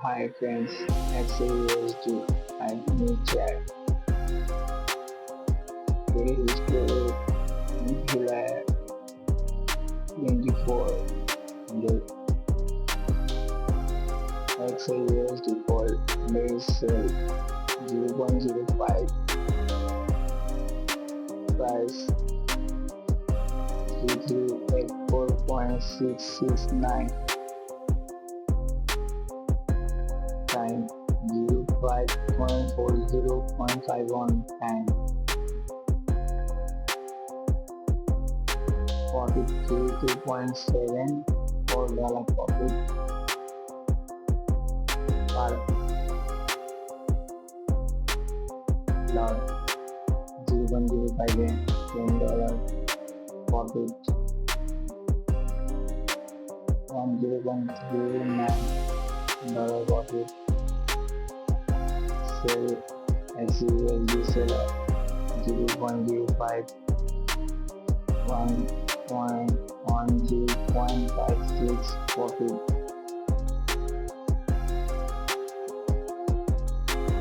Hi friends, XAUSD and new chat. Today is July 24. The XAUSD call may sell 0.05 price 3384.669 time 05.40.51 time 42.7 $4 profit per lot 0.05 $10 profit from 0.39 dollar profit sell XUSD seller 0.05 1.10.56 profit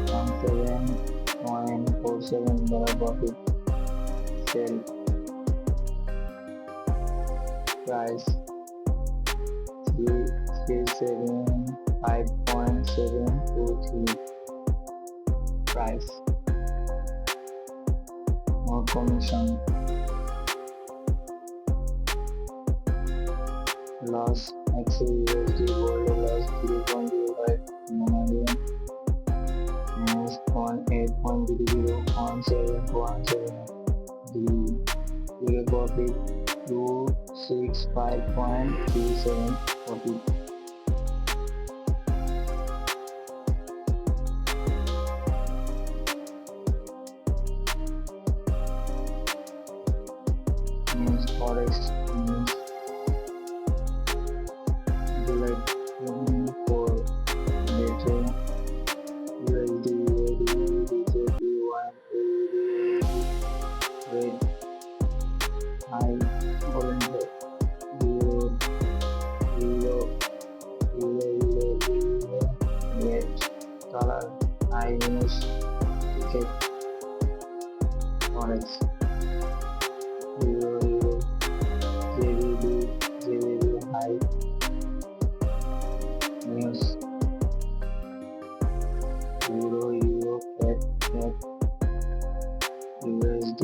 from $7.47 profit sell price 375.723 price more commission loss XUSD gold loss 3.05 million minus 0.8.00 on 7.7 the profit 265.37 profit means Forex means July 24 later USD rate high golden euro rate dollar high news ticket Forex euro GBP high news euro cat USD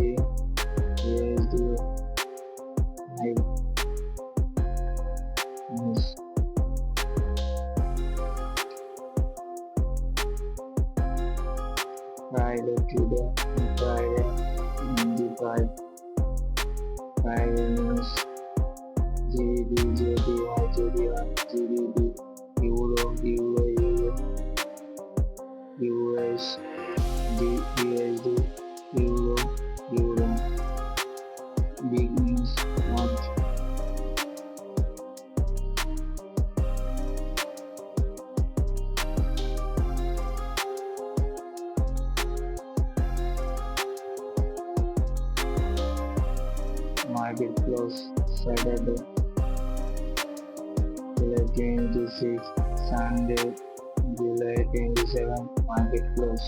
high news Friday today Friday news GBP euro USD euro big news not market close Saturday July 26 Sunday July 27 market close